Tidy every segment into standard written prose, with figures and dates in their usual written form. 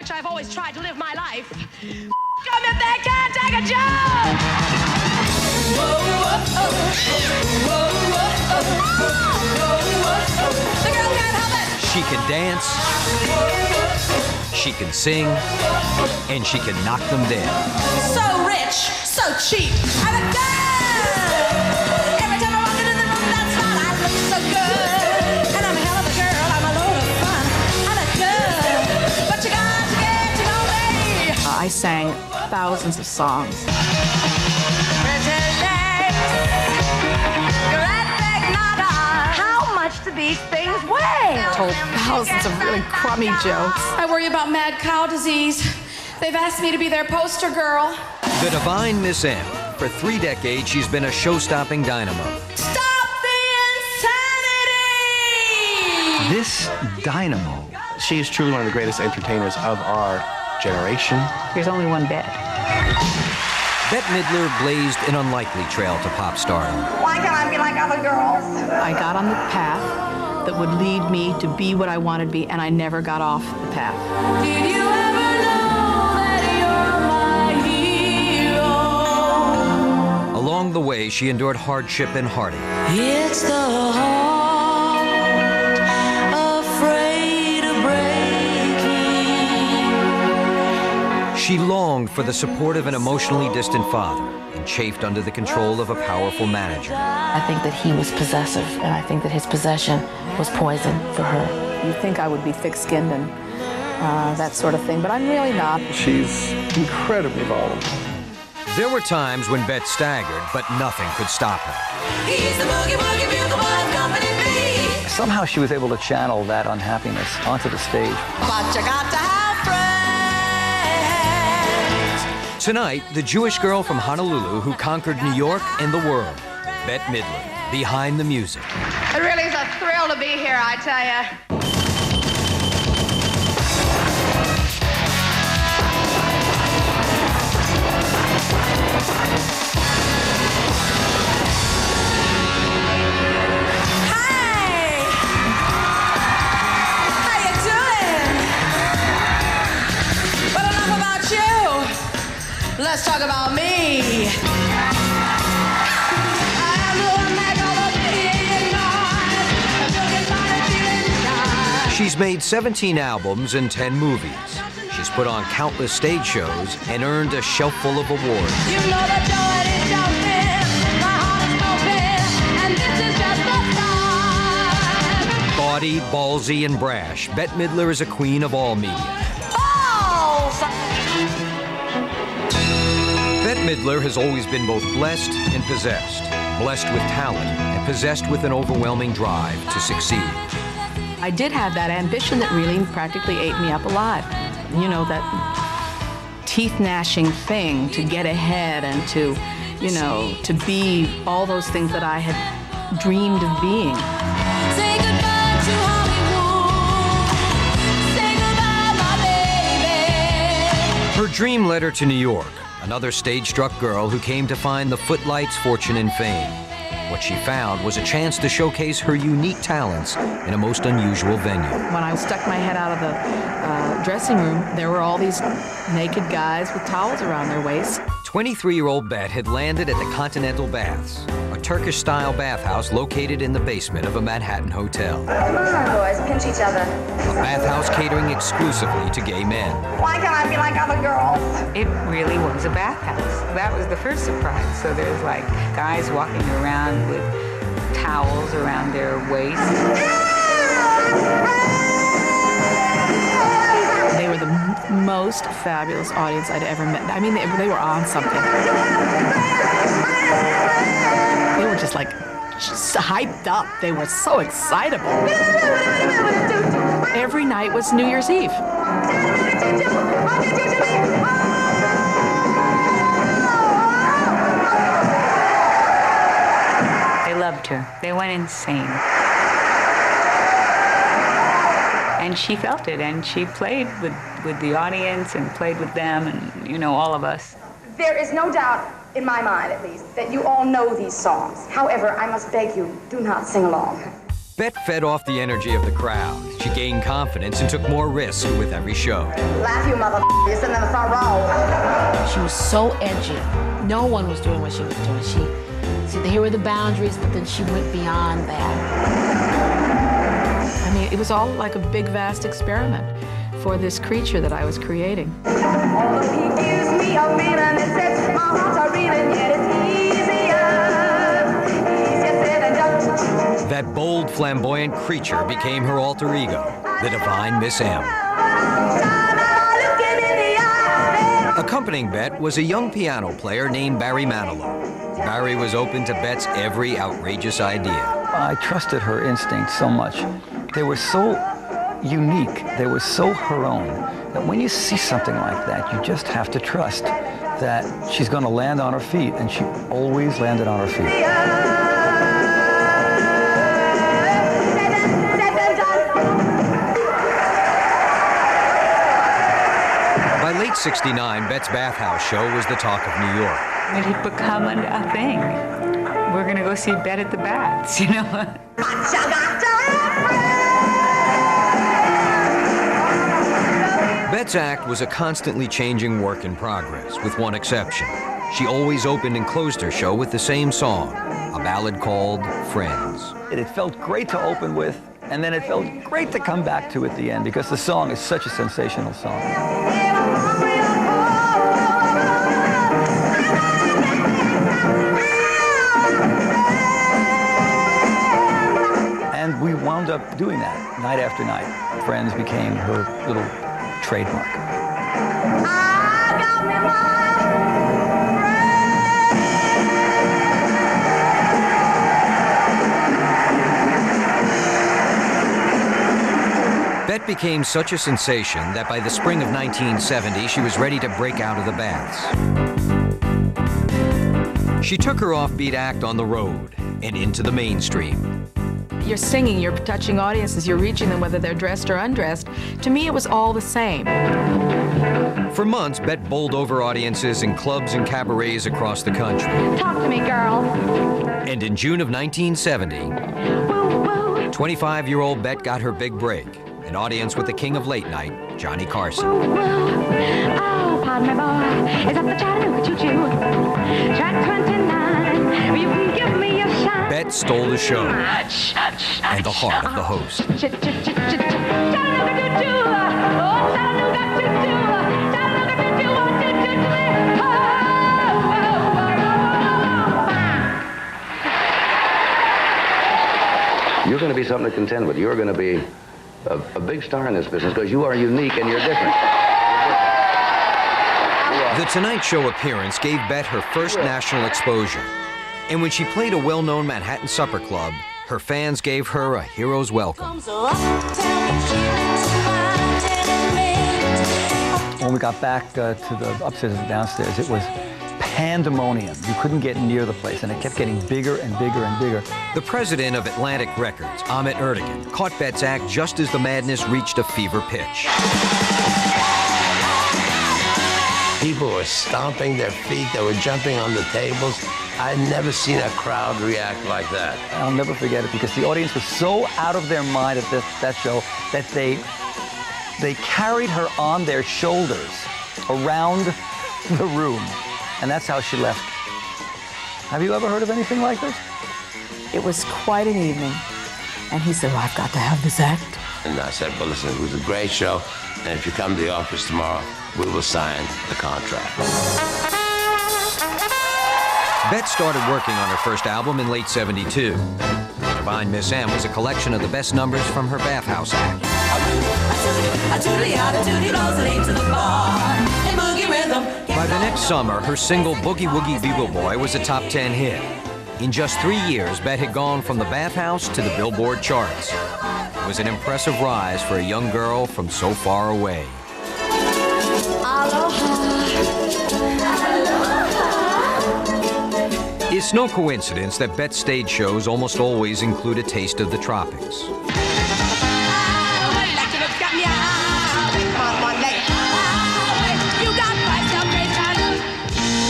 which I've always tried to live my life. Come if they can't take a joke! The girl can't help it! She can dance, she can sing, and she can knock them dead. So rich, so cheap, I'm a girl! Every time I walk into the room, that's fine, I look so good. And I'm a hell of a girl, I'm a load of fun. I'm a girl, but you got to get to know me. I sang thousands of songs. How much do these things weigh? Told thousands of really crummy jokes. I worry about mad cow disease. They've asked me to be their poster girl. The Divine Miss M. For 3 decades, she's been a show-stopping dynamo. Stop the insanity! This dynamo, she is truly one of the greatest entertainers of our generation. There's only one bed. Bette Midler blazed an unlikely trail to pop stardom. Why can't I be like other girls? I got on the path that would lead me to be what I wanted to be, and I never got off the path. Did you ever know that you're my hero? Along the way, she endured hardship and heartache. It's the heart afraid of breaking. She longed for the support of an emotionally distant father and chafed under the control of a powerful manager. I think that he was possessive, and I think that his possession was poison for her. You think I would be thick-skinned and that sort of thing, but I'm really not. She's incredibly volatile. There were times when Bette staggered, but nothing could stop her. He's the boogie woogie bugle boy company me. Somehow she was able to channel that unhappiness onto the stage. But you got to have friends. Tonight, the Jewish girl from Honolulu who conquered New York and the world, Bette Midler, behind the music. It really is a thrill to be here, I tell you. Let's talk about me. I am the one that goes She's made 17 albums and 10 movies. She's put on countless stage shows and earned a shelf full of awards. You know the joy it is jumping, my heart is pumping, and this is just the start. Bawdy, ballsy, and brash, Bette Midler is a queen of all media. Balls! Bette Midler has always been both blessed and possessed. Blessed with talent and possessed with an overwhelming drive to succeed. I did have that ambition that really practically ate me up alive. You know, that teeth-gnashing thing to get ahead and to, you know, to be all those things that I had dreamed of being. Say goodbye to Hollywood. Say goodbye, my baby. Her dream led her to New York, another stage-struck girl who came to find the footlights, fortune, and fame. What she found was a chance to showcase her unique talents in a most unusual venue. When I stuck my head out of the dressing room, there were all these naked guys with towels around their waists. 23-year-old Bette had landed at the Continental Baths, a Turkish-style bathhouse located in the basement of a Manhattan hotel. Come on, boys, pinch each other. A bathhouse catering exclusively to gay men. Why can't I be like other girls? It really was a bathhouse. That was the first surprise. So there's like guys walking around with towels around their waists. They were the most fabulous audience I'd ever met. I mean, they were on something. They were just like hyped up. They were so excitable. Every night was New Year's Eve. They loved her. They went insane. And she felt it, and she played with the audience and played with them and, you know, all of us. There is no doubt, in my mind at least, that you all know these songs. However, I must beg you, do not sing along. Bette fed off the energy of the crowd. She gained confidence and took more risks with every show. Laugh, you mother. You're sitting in the front row. She was so edgy. No one was doing what she was doing. Here were the boundaries, but then she went beyond that. I mean, it was all like a big, vast experiment for this creature that I was creating. All he gives me a feeling that sets my heart a reeling, yet it's easier said than done. That bold, flamboyant creature became her alter ego, the Divine Miss M. Accompanying Bet was a young piano player named Barry Manilow. Barry was open to Bet's every outrageous idea. I trusted her instincts so much. They were so unique, they were so her own, that when you see something like that, you just have to trust that she's going to land on her feet, and she always landed on her feet. By late '69, Bet's Bathhouse show was the talk of New York. It had become a thing. We're going to go see Bet at the Baths, you know? Bet's act was a constantly changing work in progress, with one exception. She always opened and closed her show with the same song, a ballad called Friends. It felt great to open with, and then it felt great to come back to at the end, because the song is such a sensational song. And we wound up doing that night after night. Friends became her little trademark. Bet became such a sensation that by the spring of 1970, she was ready to break out of the baths. She took her offbeat act on the road and into the mainstream. You're singing, you're touching audiences, you're reaching them whether they're dressed or undressed. To me, it was all the same. For months, Bet bowled over audiences in clubs and cabarets across the country. Talk to me, girl. And in June of 1970, 25-year-old Bet got her big break, an audience with the king of late night, Johnny Carson. Oh, pardon my boy. Is that the Chattanooga choo-choo? Track 29. You can give me a shine. Bet stole the show and the heart of the host. Chattanooga choo-choo. Oh, Chattanooga choo-choo. Chattanooga choo-choo. Oh, choo-choo. You're going to be something to contend with. You're going to be a big star in this business because you are unique and you're different. The Tonight Show appearance gave Bet her first national exposure. And when she played a well-known Manhattan supper club, her fans gave her a hero's welcome. When we got back to the upstairs and downstairs, it was pandemonium. You couldn't get near the place, and it kept getting bigger and bigger and bigger. The president of Atlantic Records, Ahmet Ertegun, caught Bet's act just as the madness reached a fever pitch. People were stomping their feet, they were jumping on the tables. I'd never seen a crowd react like that. I'll never forget it, because the audience was so out of their mind at that show that they carried her on their shoulders around the room. And that's how she left. Have you ever heard of anything like this? It was quite an evening. And he said, well, I've got to have this act. And I said, well, listen, it was a great show, and if you come to the office tomorrow, we will sign the contract. Bet started working on her first album in late '72. Divine Miss M was a collection of the best numbers from her Bathhouse act. By the next summer, her single Boogie Woogie Bugle Boy was a top 10 hit. In just 3 years, Bet had gone from the Bathhouse to the Billboard charts. It was an impressive rise for a young girl from so far away. It's no coincidence that Bet's stage shows almost always include a taste of the tropics.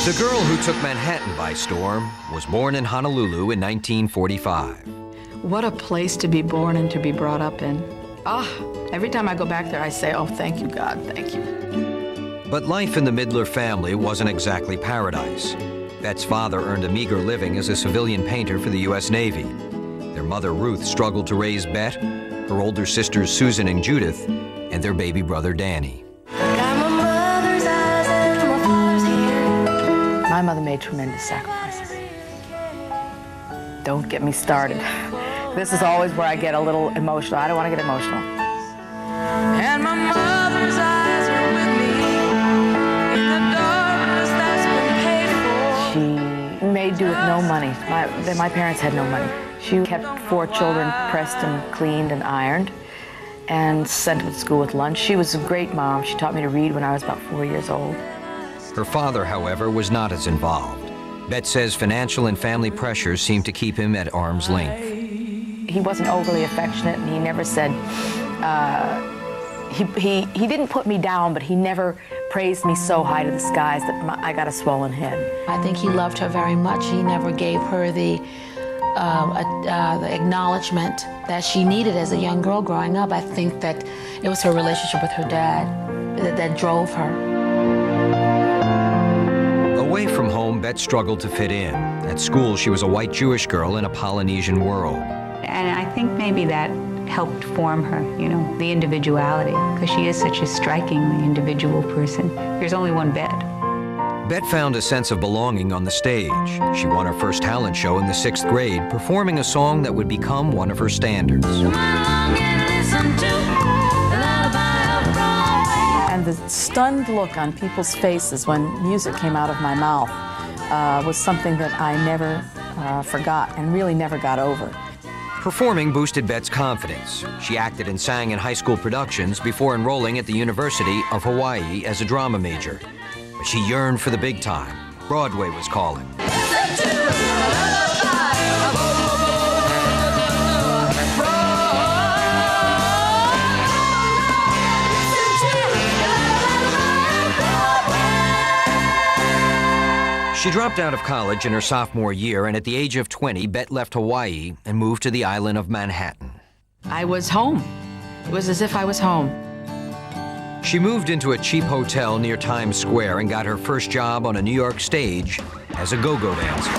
The girl who took Manhattan by storm was born in Honolulu in 1945. What a place to be born and to be brought up in. Every time I go back there, I say, oh, thank you, God, thank you. But life in the Midler family wasn't exactly paradise. Bet's father earned a meager living as a civilian painter for the U.S. Navy. Their mother, Ruth, struggled to raise Bet, her older sisters, Susan and Judith, and their baby brother, Danny. My mother made tremendous sacrifices. Don't get me started. This is always where I get a little emotional. I don't want to get emotional. And my mother's eyes were with me in the darkness that's been paid for. She made do with no money. My parents had no money. She kept 4 children pressed and cleaned and ironed and sent them to school with lunch. She was a great mom. She taught me to read when I was about 4 years old. Her father, however, was not as involved. Bet says financial and family pressures seemed to keep him at arm's length. He wasn't overly affectionate, and he never said, he didn't put me down, but he never praised me so high to the skies that I got a swollen head. I think he loved her very much. He never gave her the acknowledgement that she needed as a young girl growing up. I think that it was her relationship with her dad that drove her. Away from home, Bet struggled to fit in. At school, she was a white Jewish girl in a Polynesian world. And I think maybe that helped form her, you know, the individuality, because she is such a strikingly individual person. There's only one Bet. Bet found a sense of belonging on the stage. She won her first talent show in the 6th grade, performing a song that would become one of her standards. And the stunned look on people's faces when music came out of my mouth was something that I never forgot and really never got over. Performing boosted Bet's confidence. She acted and sang in high school productions before enrolling at the University of Hawaii as a drama major. But she yearned for the big time. Broadway was calling. She dropped out of college in her sophomore year, and at the age of 20, Bet left Hawaii and moved to the island of Manhattan. I was home. It was as if I was home. She moved into a cheap hotel near Times Square and got her first job on a New York stage as a go-go dancer.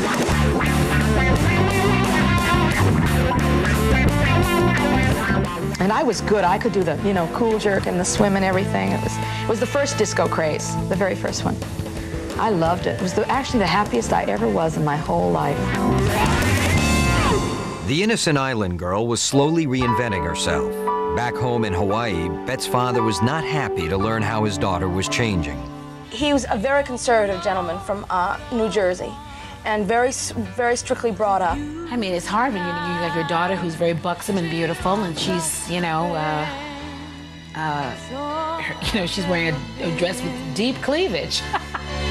And I was good. I could do the, cool jerk and the swim and everything. It was the first disco craze, the very first one. I loved it. It was actually the happiest I ever was in my whole life. The innocent island girl was slowly reinventing herself. Back home in Hawaii, Bet's father was not happy to learn how his daughter was changing. He was a very conservative gentleman from New Jersey, and very strictly brought up. I mean, it's hard when you have your daughter who's very buxom and beautiful, and she's, she's wearing a dress with deep cleavage.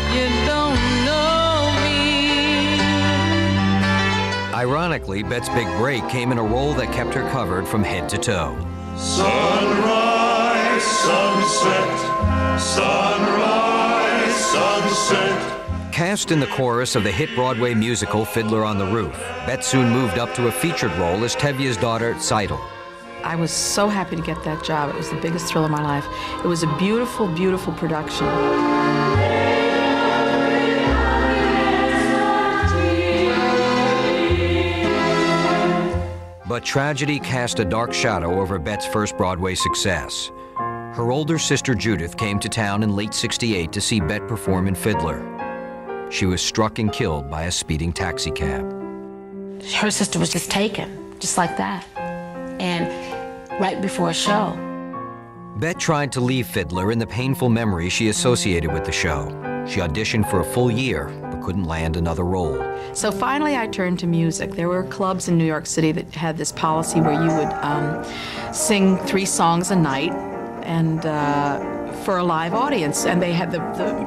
You don't know me. Ironically, Bet's big break came in a role that kept her covered from head to toe. Sunrise, sunset, sunrise, sunset. Cast in the chorus of the hit Broadway musical Fiddler on the Roof, Bet soon moved up to a featured role as Tevye's daughter, Seidel. I was so happy to get that job. It was the biggest thrill of my life. It was a beautiful, beautiful production. But tragedy cast a dark shadow over Bet's first Broadway success. Her older sister Judith came to town in late '68 to see Bet perform in Fiddler. She was struck and killed by a speeding taxicab. Her sister was just taken, just like that, and right before a show. Bet tried to leave Fiddler in the painful memory she associated with the show. She auditioned for a full year, but couldn't land another role. So finally I turned to music. There were clubs in New York City that had this policy where you would sing 3 songs a night and for a live audience. And they had the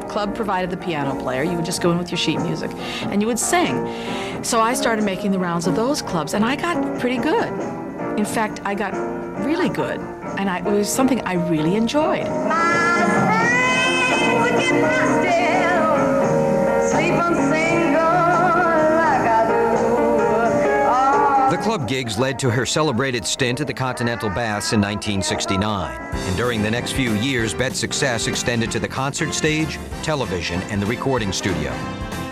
club provided the piano player. You would just go in with your sheet music and you would sing. So I started making the rounds of those clubs and I got pretty good. In fact, I got really good. And it was something I really enjoyed. The club club gigs led to her celebrated stint at the Continental Baths in 1969. And during the next few years, Bet's success extended to the concert stage, television, and the recording studio.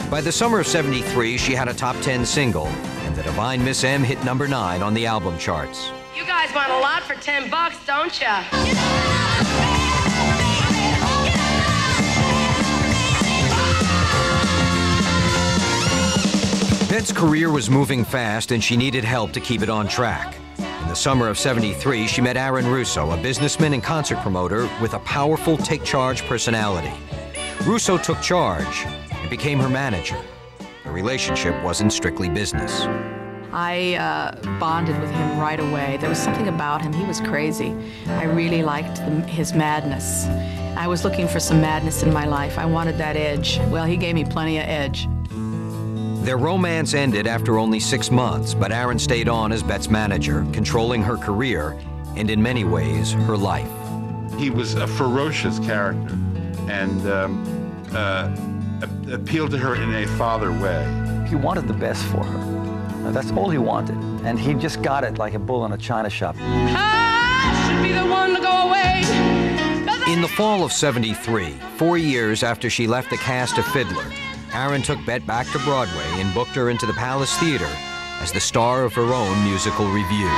By the summer of '73, she had a top 10 single, and The Divine Miss M hit number 9 on the album charts. You guys want a lot for $10, don't ya? Bet's career was moving fast, and she needed help to keep it on track. In the summer of '73, she met Aaron Russo, a businessman and concert promoter with a powerful take-charge personality. Russo took charge and became her manager. The relationship wasn't strictly business. I bonded with him right away. There was something about him. He was crazy. I really liked his madness. I was looking for some madness in my life. I wanted that edge. Well, he gave me plenty of edge. Their romance ended after only 6 months, but Aaron stayed on as Bet's manager, controlling her career and, in many ways, her life. He was a ferocious character and appealed to her in a father way. He wanted the best for her. That's all he wanted. And he just got it like a bull in a china shop. I should be the one to go away. In the fall of '73, 4 years after she left the cast of Fiddler, Aaron took Bet back to Broadway and booked her into the Palace Theater as the star of her own musical revue.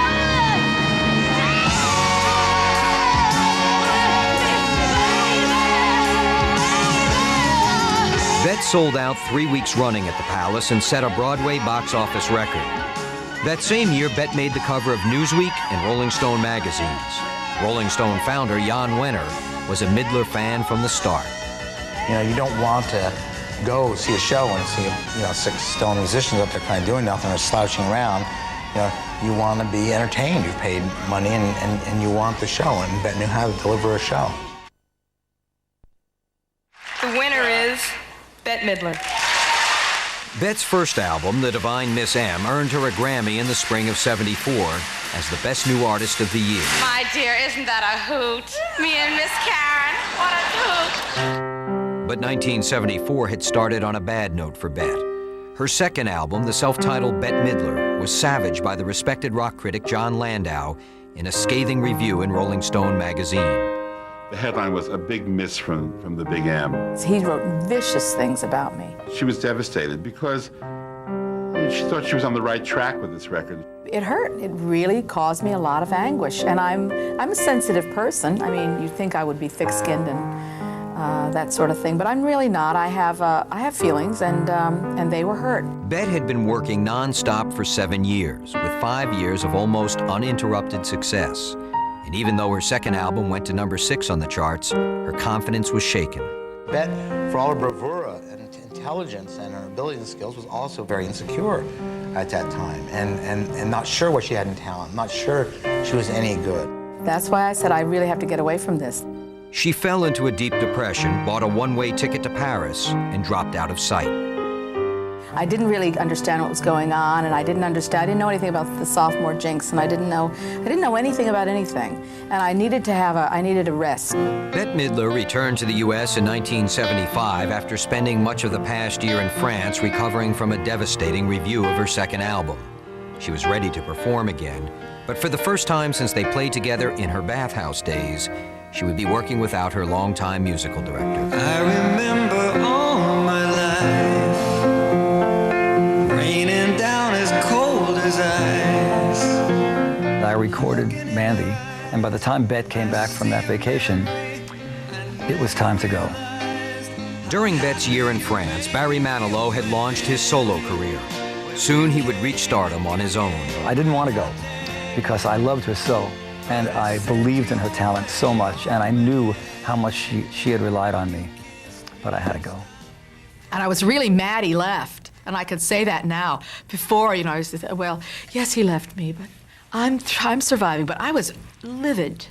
Bet sold out 3 weeks running at the Palace and set a Broadway box office record. That same year, Bet made the cover of Newsweek and Rolling Stone magazines. Rolling Stone founder Jan Wenner was a Midler fan from the start. You know, you don't want to go see a show and see, 6 stone musicians up there kind of doing nothing or slouching around. You want to be entertained. You've paid money and you want the show, and Bet knew how to deliver a show. The winner is Bette Midler. Bet's first album, The Divine Miss M, earned her a Grammy in the spring of '74 as the Best New Artist of the Year. My dear, isn't that a hoot? Me and Miss Karen, what a hoot. But 1974 had started on a bad note for Bet. Her second album, the self-titled Bette Midler, was savaged by the respected rock critic John Landau in a scathing review in Rolling Stone magazine. The headline was "A Big Miss from the Big M." He wrote vicious things about me. She was devastated because she thought she was on the right track with this record. It hurt. It really caused me a lot of anguish. And I'm a sensitive person. I mean, you'd think I would be thick-skinned and that sort of thing, but I'm really not. I have feelings, and they were hurt. Bet had been working nonstop for 7 years, with 5 years of almost uninterrupted success. And even though her second album went to number 6 on the charts, her confidence was shaken. Bet, for all her bravura and intelligence and her abilities and skills, was also very insecure at that time, and not sure what she had in talent, not sure she was any good. That's why I said I really have to get away from this. She fell into a deep depression, bought a one-way ticket to Paris, and dropped out of sight. I didn't really understand what was going on, and I didn't know anything about the sophomore jinx, and I didn't know anything about anything. And I needed a rest. Bette Midler returned to the U.S. in 1975 after spending much of the past year in France recovering from a devastating review of her second album. She was ready to perform again, but for the first time since they played together in her bathhouse days, she would be working without her longtime musical director. I remember all my life raining down as cold as ice. I recorded Mandy, and by the time Bet came back from that vacation, it was time to go. During Bette's year in France, Barry Manilow had launched his solo career. Soon he would reach stardom on his own. I didn't want to go because I loved her so. And I believed in her talent so much, and I knew how much she had relied on me. But I had to go. And I was really mad he left. And I could say that now. Before, I used to say, well, yes, he left me, but I'm surviving. But I was livid.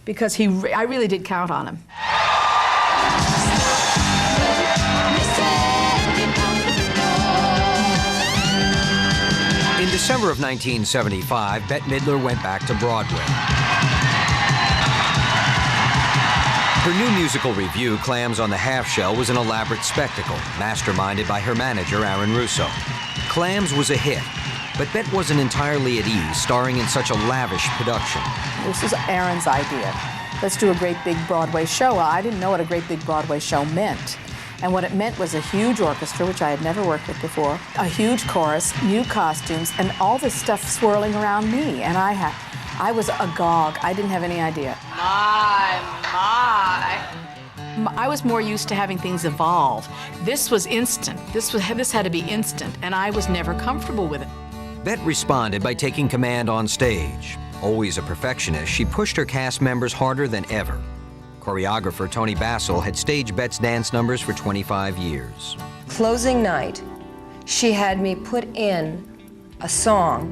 Because I really did count on him. In December of 1975, Bette Midler went back to Broadway. Her new musical revue, Clams on the Half Shell, was an elaborate spectacle, masterminded by her manager, Aaron Russo. Clams was a hit, but Bet wasn't entirely at ease starring in such a lavish production. This is Aaron's idea. Let's do a great big Broadway show. Well, I didn't know what a great big Broadway show meant. And what it meant was a huge orchestra, which I had never worked with before, a huge chorus, new costumes, and all this stuff swirling around me. And I was agog. I didn't have any idea. I was more used to having things evolve. This was instant. This had to be instant, and I was never comfortable with it. Bet responded by taking command on stage. Always a perfectionist, she pushed her cast members harder than ever. Choreographer Tony Basil had staged Bet's dance numbers for 25 years. Closing night, she had me put in a song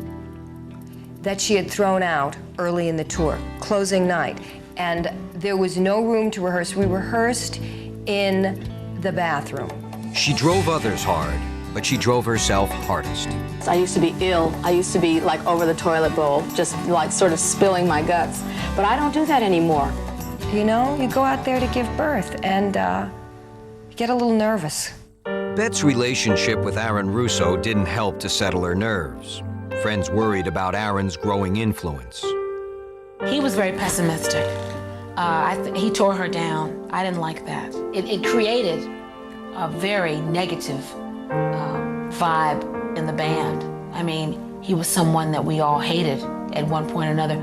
that she had thrown out early in the tour, closing night. And there was no room to rehearse. We rehearsed in the bathroom. She drove others hard, but she drove herself hardest. I used to be ill. I used to be like over the toilet bowl, just like sort of spilling my guts. But I don't do that anymore. You know, you go out there to give birth and get a little nervous. Bet's relationship with Aaron Russo didn't help to settle her nerves. Friends worried about Aaron's growing influence. He was very pessimistic. He tore her down. I didn't like that. It created a very negative vibe in the band. I mean, he was someone that we all hated at one point or another.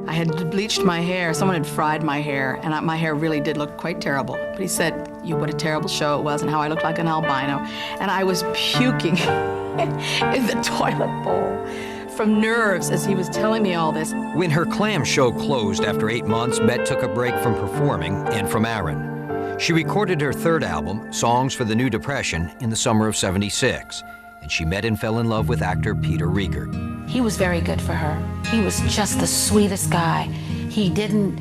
I had bleached my hair. Someone had fried my hair, and my hair really did look quite terrible. But he said, what a terrible show it was and how I looked like an albino. And I was puking in the toilet bowl from nerves as he was telling me all this. When her Clam show closed after 8 months, Bet took a break from performing and from Aaron. She recorded her third album, Songs for the New Depression, in the summer of '76. And she met and fell in love with actor Peter Riegert. He was very good for her. He was just the sweetest guy. They didn't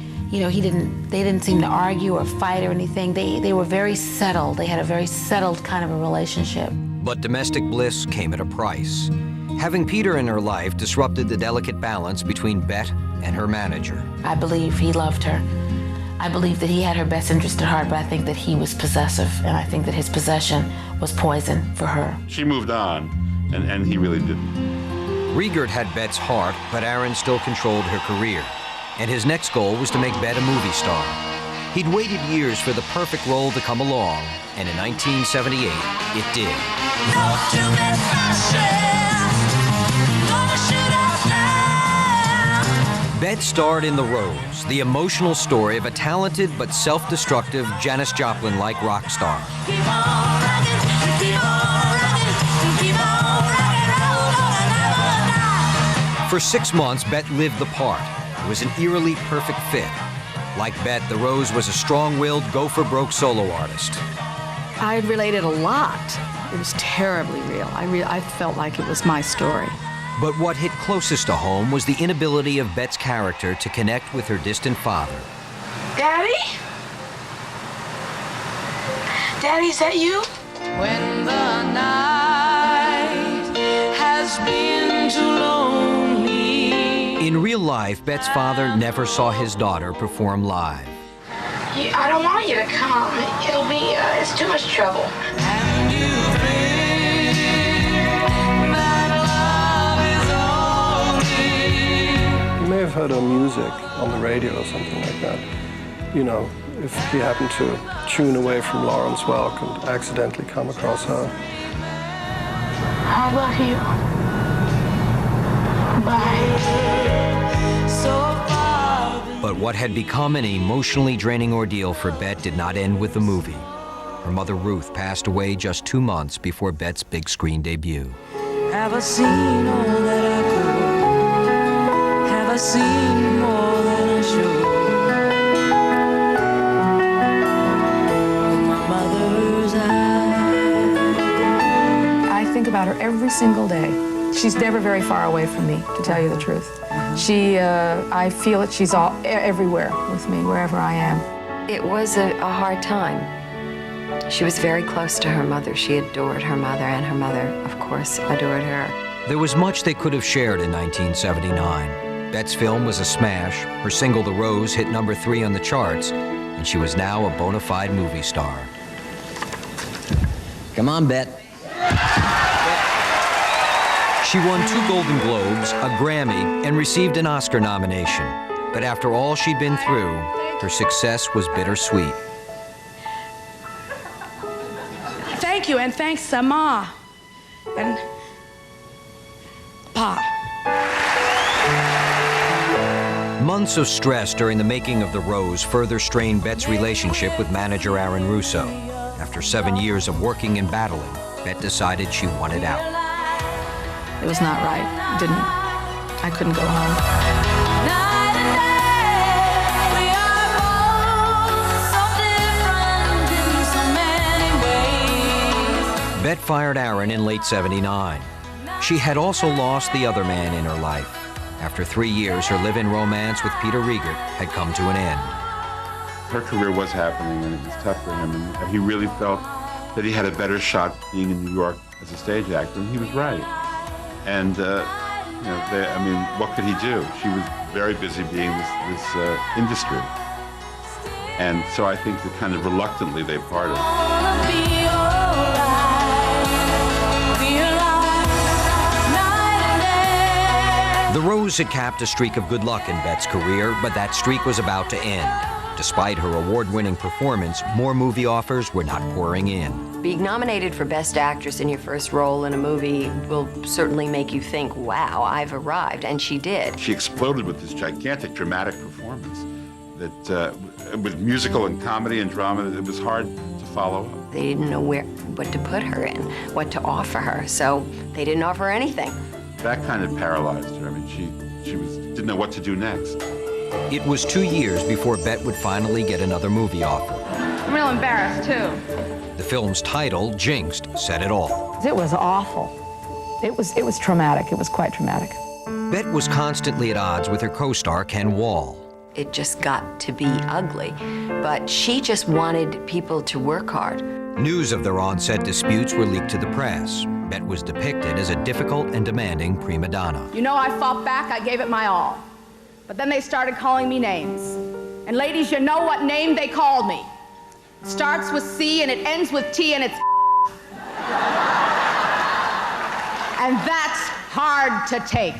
seem to argue or fight or anything. They were very settled. They had a very settled kind of a relationship. But domestic bliss came at a price. Having Peter in her life disrupted the delicate balance between Bet and her manager. I believe he loved her. I believe that he had her best interest at heart, but I think that he was possessive, and I think that his possession was poison for her. She moved on, and he really didn't. Riegert had Bet's heart, but Aaron still controlled her career. And his next goal was to make Bet a movie star. He'd waited years for the perfect role to come along, and in 1978, it did. Bet starred in The Rose, the emotional story of a talented but self-destructive Janis Joplin-like rock star. For 6 months, Bet lived the part. It was an eerily perfect fit. Like Bet, The Rose was a strong-willed, go-for-broke solo artist. I related a lot. It was terribly real. I felt like it was my story. But what hit closest to home was the inability of Bet's character to connect with her distant father. Daddy? Daddy, is that you? When the night has been too lonely. In real life, Bet's father never saw his daughter perform live. I don't want you to come. It'll be, it's too much trouble. And you think that love is only. You may have heard her music on the radio or something like that. You know, if he happened to tune away from Lawrence Welk and accidentally come across her. I love you. Bye. So far. But what had become an emotionally draining ordeal for Bet did not end with the movie. Her mother Ruth passed away just 2 months before Bet's big screen debut. Have I seen all that I could? Have I seen more than I should? With my mother's eyes. I think about her every single day. She's never very far away from me, to tell you the truth. I feel that she's everywhere with me, wherever I am. It was a hard time. She was very close to her mother. She adored her mother, and her mother, of course, adored her. There was much they could have shared in 1979. Bet's film was a smash. Her single, The Rose, hit #3 on the charts, and she was now a bona fide movie star. Come on, Bet. She won 2 Golden Globes, a Grammy, and received an Oscar nomination. But after all she'd been through, her success was bittersweet. Thank you, and thanks to Ma and Pa. Months of stress during the making of The Rose further strained Bette's relationship with manager Aaron Russo. After 7 years of working and battling, Bette decided she wanted out. It was not right. I couldn't go home. Bette fired Aaron in late '79. She had also lost the other man in her life. After 3 years, her live-in romance with Peter Riegert had come to an end. Her career was happening, and it was tough for him, and he really felt that he had a better shot being in New York as a stage actor, and he was right. And, what could he do? She was very busy being this industry. And so I think that kind of reluctantly they parted. The Rose had capped a streak of good luck in Bette's career, but that streak was about to end. Despite her award-winning performance, more movie offers were not pouring in. Being nominated for Best Actress in your first role in a movie will certainly make you think, wow, I've arrived, and she did. She exploded with this gigantic dramatic performance that, with musical and comedy and drama, it was hard to follow up. They didn't know what to put her in, what to offer her, so they didn't offer her anything. That kind of paralyzed her. I mean, she didn't know what to do next. It was 2 years before Bette would finally get another movie offer. I'm real embarrassed, too. The film's title, Jinxed, said it all. It was awful. It was traumatic. It was quite traumatic. Bette was constantly at odds with her co-star, Ken Wall. It just got to be ugly, but she just wanted people to work hard. News of their on-set disputes were leaked to the press. Bette was depicted as a difficult and demanding prima donna. You know, I fought back, I gave it my all. But then they started calling me names. And ladies, you know what name they called me. It starts with C and it ends with T and it's and that's hard to take.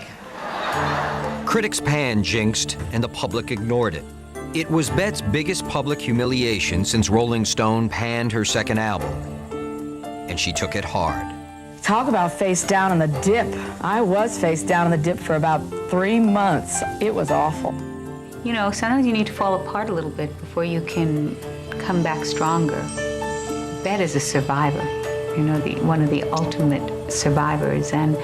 Critics panned Jinxed, and the public ignored it. It was Bette's biggest public humiliation since Rolling Stone panned her second album. And she took it hard. Talk about face down in the dip. I was face down in the dip for about 3 months. It was awful. You know, sometimes you need to fall apart a little bit before you can come back stronger. Bette is a survivor, you know, one of the ultimate survivors, and,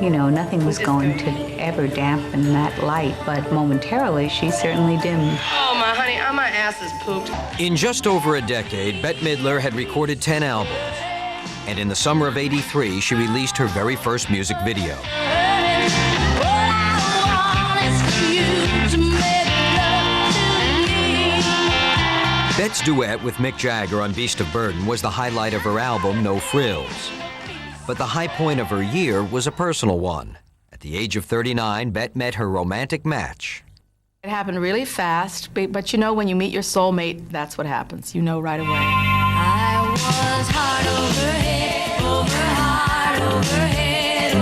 you know, nothing was going to ever dampen that light, but momentarily she certainly dimmed. Oh, my honey, my ass is pooped. In just over a decade, Bette Midler had recorded 10 albums. And in the summer of '83, she released her very first music video. Bette's duet with Mick Jagger on Beast of Burden was the highlight of her album, No Frills. But the high point of her year was a personal one. At the age of 39, Bette met her romantic match. It happened really fast, but you know when you meet your soulmate, that's what happens. You know right away. I was heart over head, over heart, over head.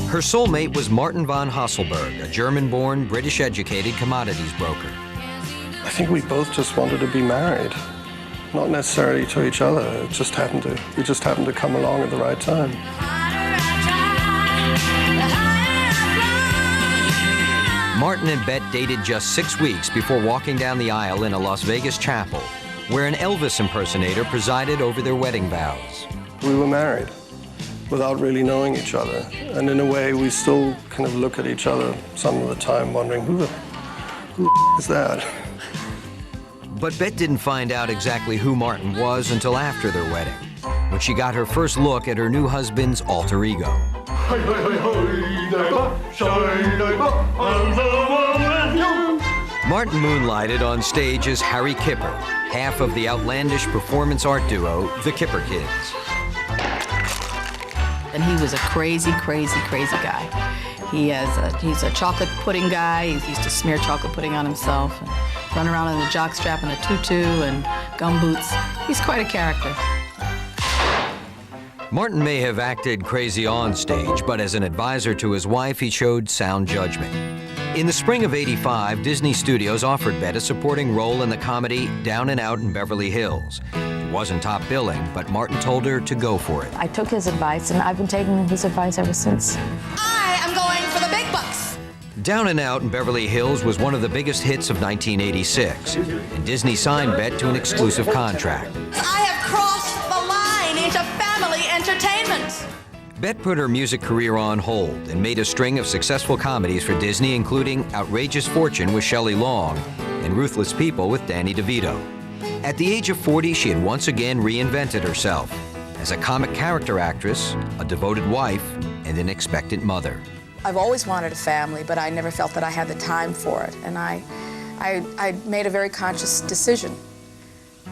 Her soulmate was Martin von Hasselberg, a German-born, British-educated commodities broker. I think we both just wanted to be married, not necessarily to each other. We just happened to come along at the right time. Martin and Bette dated just 6 weeks before walking down the aisle in a Las Vegas chapel, where an Elvis impersonator presided over their wedding vows. We were married without really knowing each other, and in a way we still kind of look at each other some of the time wondering, who is that? But Bette didn't find out exactly who Martin was until after their wedding, when she got her first look at her new husband's alter ego. Martin moonlighted on stage as Harry Kipper, half of the outlandish performance art duo, the Kipper Kids. And he was a crazy, crazy, crazy guy. He's a chocolate pudding guy. He used to smear chocolate pudding on himself and run around in a jockstrap and a tutu and gumboots. He's quite a character. Martin may have acted crazy on stage, but as an advisor to his wife, he showed sound judgment. In the spring of '85, Disney Studios offered Bette a supporting role in the comedy Down and Out in Beverly Hills. It wasn't top billing, but Martin told her to go for it. I took his advice, and I've been taking his advice ever since. I am going for the big bucks. Down and Out in Beverly Hills was one of the biggest hits of 1986, and Disney signed Bette to an exclusive contract. I have crossed the line into family entertainment. Bette put her music career on hold and made a string of successful comedies for Disney, including Outrageous Fortune with Shelley Long and Ruthless People with Danny DeVito. At the age of 40, she had once again reinvented herself as a comic character actress, a devoted wife, and an expectant mother. I've always wanted a family, but I never felt that I had the time for it. And I made a very conscious decision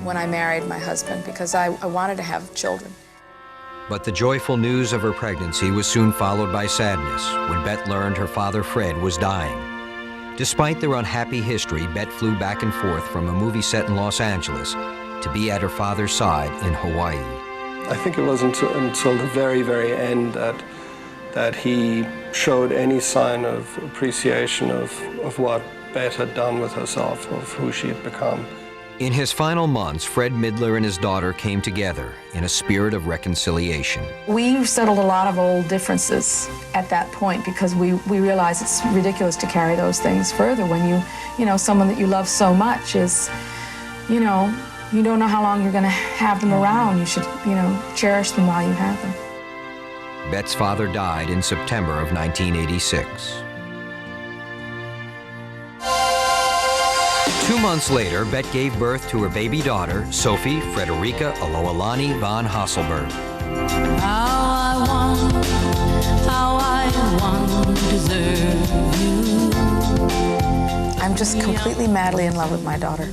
when I married my husband because I wanted to have children. But the joyful news of her pregnancy was soon followed by sadness when Bette learned her father Fred was dying. Despite their unhappy history, Bette flew back and forth from a movie set in Los Angeles to be at her father's side in Hawaii. I think it wasn't until the very, very end that he showed any sign of appreciation of what Bette had done with herself, of who she had become. In his final months, Fred Midler and his daughter came together in a spirit of reconciliation. We settled a lot of old differences at that point because we realized it's ridiculous to carry those things further when you know, someone that you love so much is, you know, you don't know how long you're going to have them around. You should, you know, cherish them while you have them. Bette's father died in September of 1986. 2 months later, Bette gave birth to her baby daughter, Sophie Frederica Aloalani von Hasselberg. How I want to deserve you. I'm just completely madly in love with my daughter.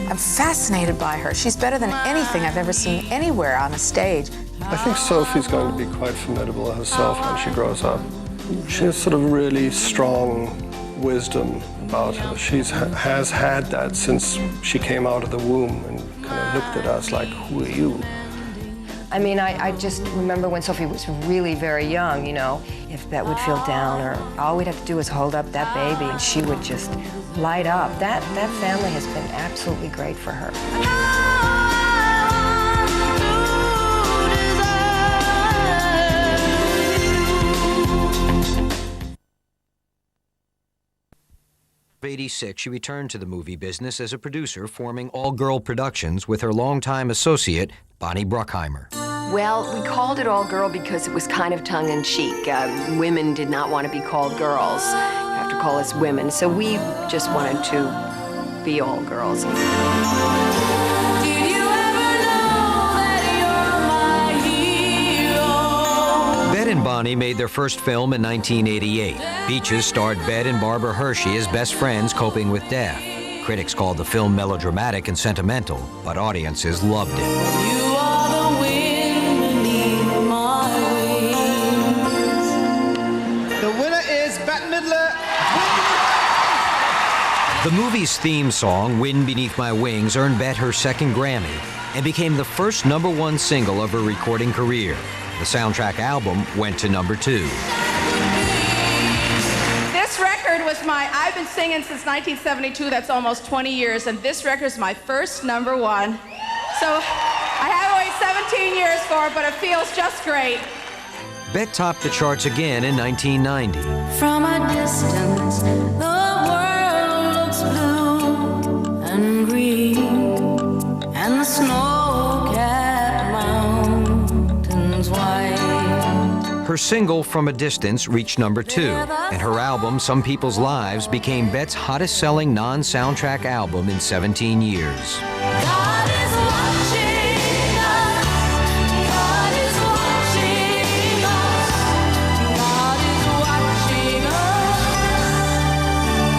I'm fascinated by her. She's better than anything I've ever seen anywhere on a stage. I think Sophie's going to be quite formidable herself when she grows up. She has sort of really strong wisdom about her. She has had that since she came out of the womb and kind of looked at us like, who are you? I mean, I just remember when Sophie was really very young, you know, if Bette would feel down or all we'd have to do was hold up that baby and she would just light up. That family has been absolutely great for her. In 1986, she returned to the movie business as a producer, forming All Girl Productions with her longtime associate, Bonnie Bruckheimer. Well, we called it All Girl because it was kind of tongue-in-cheek. Women did not want to be called girls. You have to call us women. So we just wanted to be all girls. Bette and Bonnie made their first film in 1988. Beaches starred Bette and Barbara Hershey as best friends coping with death. Critics called the film melodramatic and sentimental, but audiences loved it. The winner is Bette Midler. The movie's theme song, Wind Beneath My Wings, earned Bette her second Grammy and became the first #1 single of her recording career. The soundtrack album went to #2. This record was I've been singing since 1972, that's almost 20 years, and this record is my first #1. So I had to wait 17 years for it, but it feels just great. Bette topped the charts again in 1990. From a distance, the world looks blue and green, and the snow-capped mountains white. Her single, From a Distance, reached #2, and her album, Some People's Lives, became Bette's hottest-selling non-soundtrack album in 17 years. God is watching us. God is watching us. God is watching us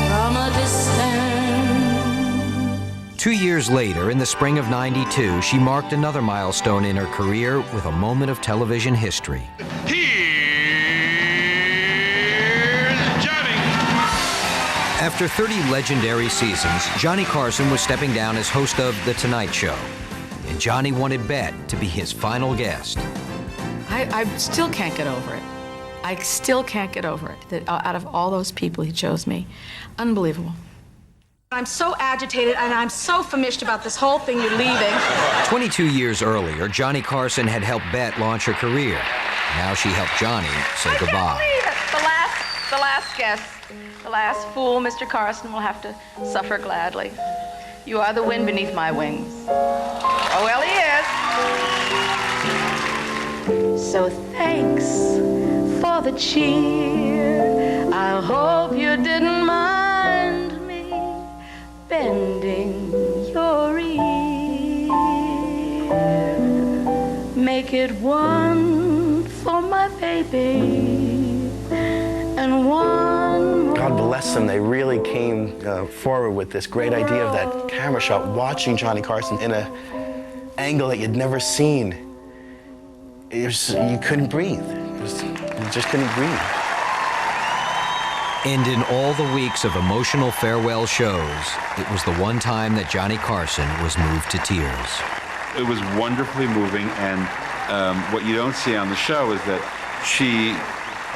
from a distance. 2 years later, in the spring of '92, she marked another milestone in her career with a moment of television history. After 30 legendary seasons, Johnny Carson was stepping down as host of The Tonight Show, and Johnny wanted Bette to be his final guest. I still can't get over it. I still can't get over it, that out of all those people, he chose me. Unbelievable. I'm so agitated, and I'm so famished about this whole thing you're leaving. 22 years earlier, Johnny Carson had helped Bette launch her career. Now she helped Johnny say goodbye. The last guest, the last fool, Mr. Carson, will have to suffer gladly. You are the wind beneath my wings. Oh, well, he is. So thanks for the cheer. I hope you didn't mind me bending your ear. Make it one for my baby and one more. God bless them. They really came forward with this great idea of that camera shot, watching Johnny Carson in an angle that you'd never seen. You couldn't breathe. You just couldn't breathe. And in all the weeks of emotional farewell shows, it was the one time that Johnny Carson was moved to tears. It was wonderfully moving, and what you don't see on the show is that she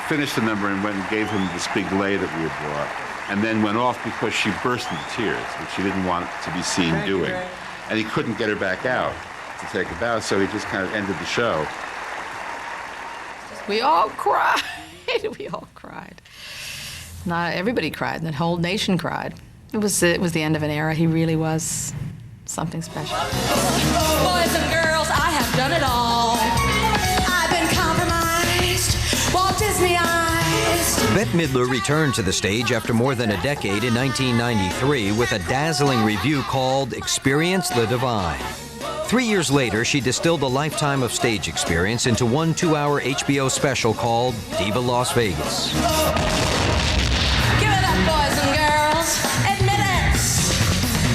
finished the number and went and gave him this big lei that we had brought, and then went off because she burst into tears, which she didn't want to be seen doing. And he couldn't get her back out to take a bow, so he just kind of ended the show. We all cried. We all cried. Not everybody cried. The whole nation cried. It was the end of an era. He really was something special. Boys and girls, I have done it all. I've been compromised, Walt Disneyized. Bette Midler returned to the stage after more than a decade in 1993 with a dazzling review called Experience the Divine. 3 years later, she distilled a lifetime of stage experience into one 2-hour HBO special called Diva Las Vegas. Give it up, boys and girls. Admit it.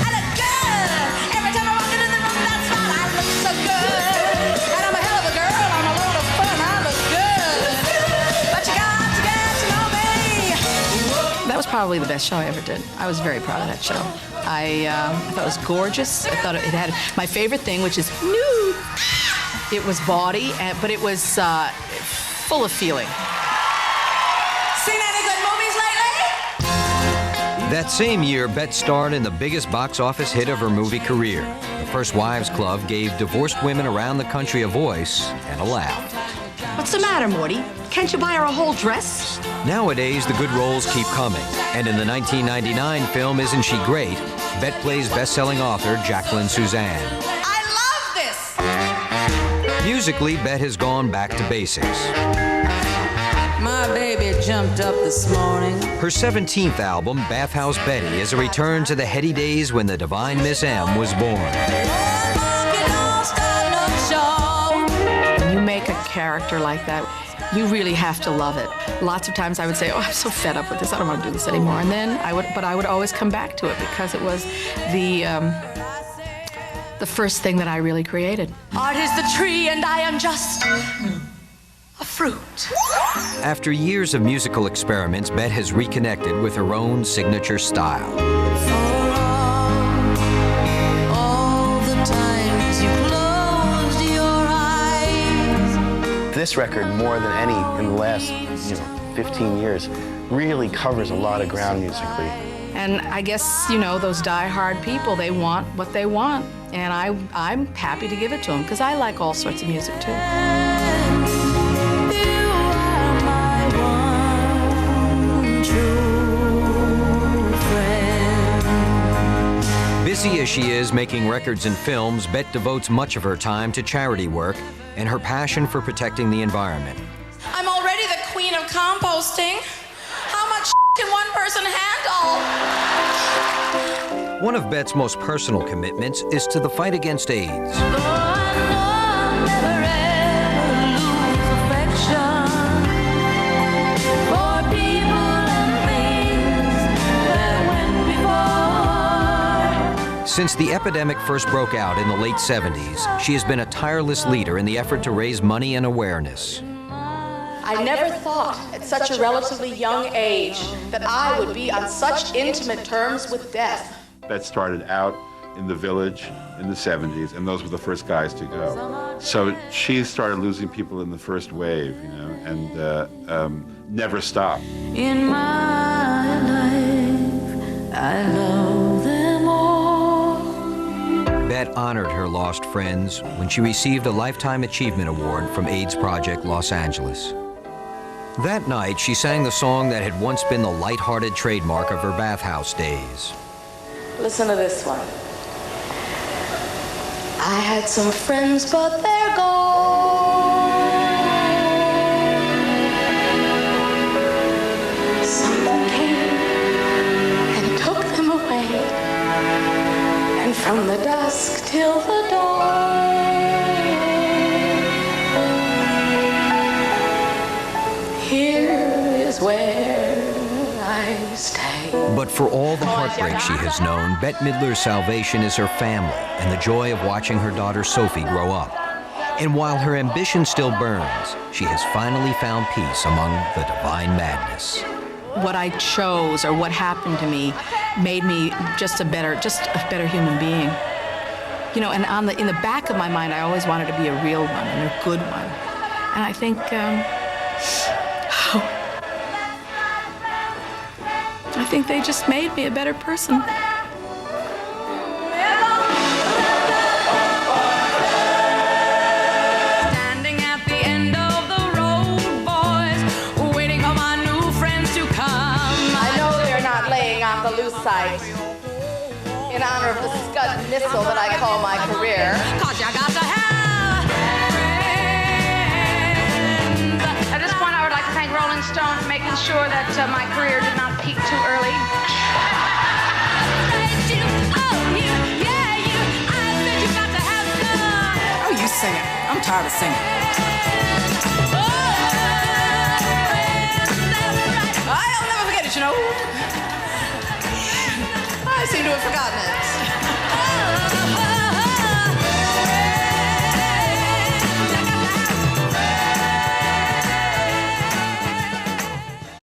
I look good. Every time I walk into the room, that's right. I look so good. And I'm a hell of a girl. I'm a load of fun. I look good. But you got to get to know me. That was probably the best show I ever did. I was very proud of that show. I thought it was gorgeous. I thought it had my favorite thing, which is nude. It was bawdy, but it was full of feeling. Seen any good movies lately? That same year, Bette starred in the biggest box office hit of her movie career. The First Wives Club gave divorced women around the country a voice and a laugh. What's the matter, Morty? Can't you buy her a whole dress? Nowadays, the good roles keep coming. And in the 1999 film Isn't She Great, Bette plays best-selling author Jacqueline Suzanne. I love this. Musically, Bette has gone back to basics. My baby jumped up this morning. Her 17th album, Bathhouse Betty, is a return to the heady days when the divine Miss M was born. When you make a character like that, you really have to love it. Lots of times I would say, oh, I'm so fed up with this. I don't want to do this anymore. And then I would always come back to it because it was the first thing that I really created. Art is the tree and I am just a fruit. After years of musical experiments, Bette has reconnected with her own signature style. All the times you closed your eyes. This record, more than any in the last 15 years, really covers a lot of ground musically. And I guess, those die-hard people, they want what they want. And I'm happy to give it to them because I like all sorts of music too. Busy as she is making records and films, Bette devotes much of her time to charity work and her passion for protecting the environment. I'm already the queen of composting. How much can one person handle? One of Bette's most personal commitments is to the fight against AIDS. Since the epidemic first broke out in the late 70s, she has been a tireless leader in the effort to raise money and awareness. I never thought at such a relatively young age that I would be on such intimate terms with death. Bette started out in the Village in the 70s, and those were the first guys to go. So she started losing people in the first wave, you know, and never stopped. In my life, I love them all. Bet honored her lost friends when she received a Lifetime Achievement Award from AIDS Project Los Angeles. That night, she sang the song that had once been the lighthearted trademark of her bathhouse days. Listen to this one. I had some friends, but they're gone. Something came and took them away. And from the dusk till the dawn, here is where I stay. But for all the heartbreak she has known, Bette Midler's salvation is her family and the joy of watching her daughter Sophie grow up. And while her ambition still burns, she has finally found peace among the divine madness. What I chose or what happened to me made me just a better human being. You know, and in the back of my mind, I always wanted to be a real one and a good one. And I think, I think they just made me a better person. Standing at the end of the road, boys, waiting for my new friends to come. I know they're not laying on the loose side in honor of the Scud missile that I call my career. 'Cause you got to have friends. At this point, I would like to thank Rolling Stone for making sure that my career did not peak too early. Oh, you sing it. I'm tired of singing. I'll never forget it, you know. I seem to have forgotten it.